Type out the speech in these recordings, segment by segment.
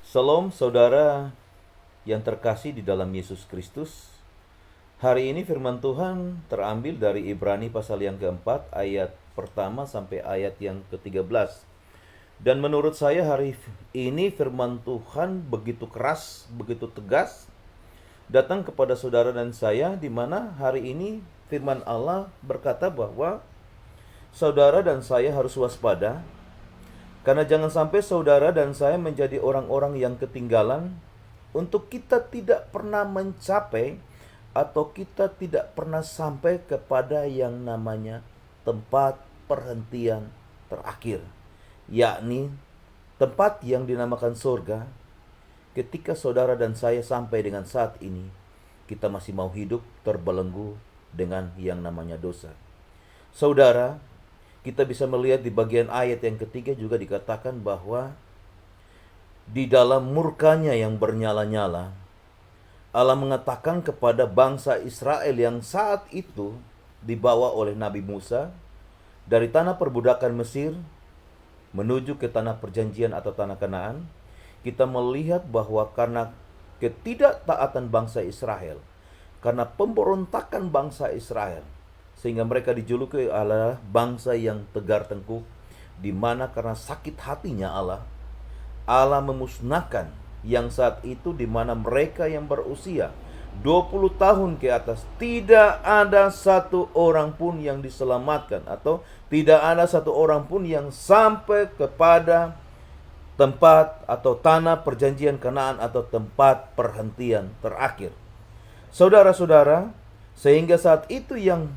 Shalom saudara yang terkasih di dalam Yesus Kristus. Hari ini firman Tuhan terambil dari Ibrani pasal yang keempat ayat pertama sampai ayat yang ke-13. Dan menurut saya hari ini firman Tuhan begitu keras, begitu tegas datang kepada saudara dan saya, di mana hari ini firman Allah berkata bahwa saudara dan saya harus waspada. Karena jangan sampai saudara dan saya menjadi orang-orang yang ketinggalan untuk kita tidak pernah mencapai atau kita tidak pernah sampai kepada yang namanya tempat perhentian terakhir, yakni tempat yang dinamakan surga. Ketika saudara dan saya sampai dengan saat ini, kita masih mau hidup terbelenggu dengan yang namanya dosa. Saudara, kita bisa melihat di bagian ayat yang ketiga juga dikatakan bahwa di dalam murkanya yang bernyala-nyala, Allah mengatakan kepada bangsa Israel yang saat itu dibawa oleh Nabi Musa dari tanah perbudakan Mesir menuju ke tanah perjanjian atau tanah Kanaan. Kita melihat bahwa karena ketidaktaatan bangsa Israel, karena pemberontakan bangsa Israel, sehingga mereka dijuluki adalah bangsa yang tegar tengkuk, di mana karena sakit hatinya Allah memusnahkan yang saat itu, di mana mereka yang berusia 20 tahun ke atas, tidak ada satu orang pun yang diselamatkan, atau tidak ada satu orang pun yang sampai kepada tempat atau tanah perjanjian Kanaan atau tempat perhentian terakhir. Saudara-saudara, sehingga saat itu yang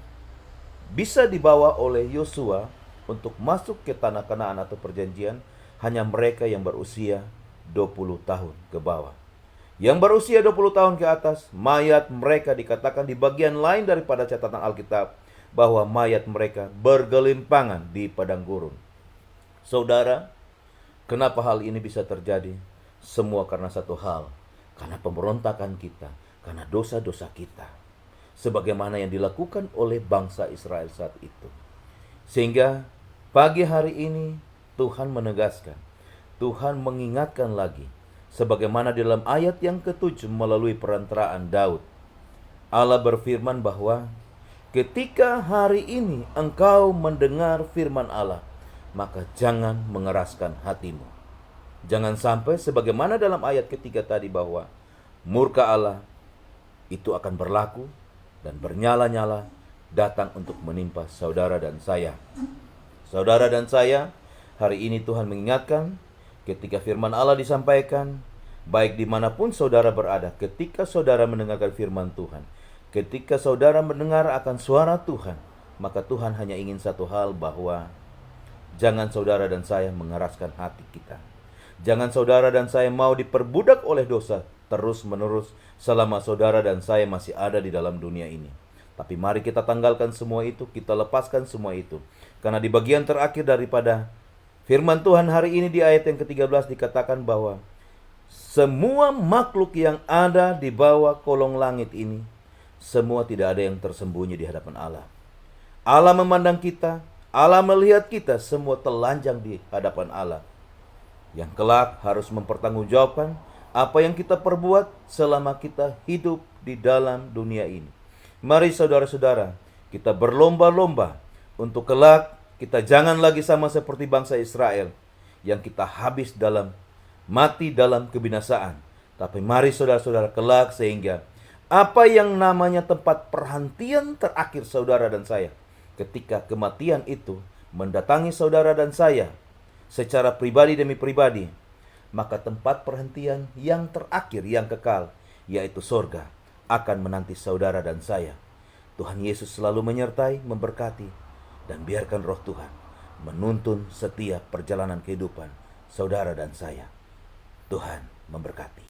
bisa dibawa oleh Yosua untuk masuk ke tanah Kanaan atau perjanjian hanya mereka yang berusia 20 tahun ke bawah. Yang berusia 20 tahun ke atas, mayat mereka dikatakan di bagian lain daripada catatan Alkitab bahwa mayat mereka bergelimpangan di padang gurun. Saudara, kenapa hal ini bisa terjadi? Semua karena satu hal, karena pemberontakan kita, karena dosa-dosa kita, sebagaimana yang dilakukan oleh bangsa Israel saat itu. Sehingga pagi hari ini Tuhan menegaskan, Tuhan mengingatkan lagi, sebagaimana di dalam ayat yang ke-7 melalui perantaraan Daud. Allah berfirman bahwa ketika hari ini engkau mendengar firman Allah, maka jangan mengeraskan hatimu. Jangan sampai sebagaimana dalam ayat ketiga tadi bahwa murka Allah itu akan berlaku dan bernyala-nyala datang untuk menimpa saudara dan saya. Saudara dan saya, hari ini Tuhan mengingatkan ketika firman Allah disampaikan, baik dimanapun saudara berada, ketika saudara mendengarkan firman Tuhan, ketika saudara mendengar akan suara Tuhan, maka Tuhan hanya ingin satu hal, bahwa jangan saudara dan saya mengeraskan hati kita. Jangan saudara dan saya mau diperbudak oleh dosa terus-menerus selama saudara dan saya masih ada di dalam dunia ini. Tapi mari kita tanggalkan semua itu, kita lepaskan semua itu. Karena di bagian terakhir daripada firman Tuhan hari ini di ayat yang ke-13 dikatakan bahwa semua makhluk yang ada di bawah kolong langit ini, semua tidak ada yang tersembunyi di hadapan Allah. Allah memandang kita, Allah melihat kita, semua telanjang di hadapan Allah, yang kelak harus mempertanggungjawabkan apa yang kita perbuat selama kita hidup di dalam dunia ini. Mari saudara-saudara, kita berlomba-lomba untuk kelak kita jangan lagi sama seperti bangsa Israel yang kita habis mati dalam kebinasaan. Tapi mari saudara-saudara kelak, sehingga apa yang namanya tempat perhentian terakhir saudara dan saya, ketika kematian itu mendatangi saudara dan saya secara pribadi demi pribadi, maka tempat perhentian yang terakhir, yang kekal, yaitu surga, akan menanti saudara dan saya. Tuhan Yesus selalu menyertai, memberkati, dan biarkan roh Tuhan menuntun setiap perjalanan kehidupan saudara dan saya. Tuhan memberkati.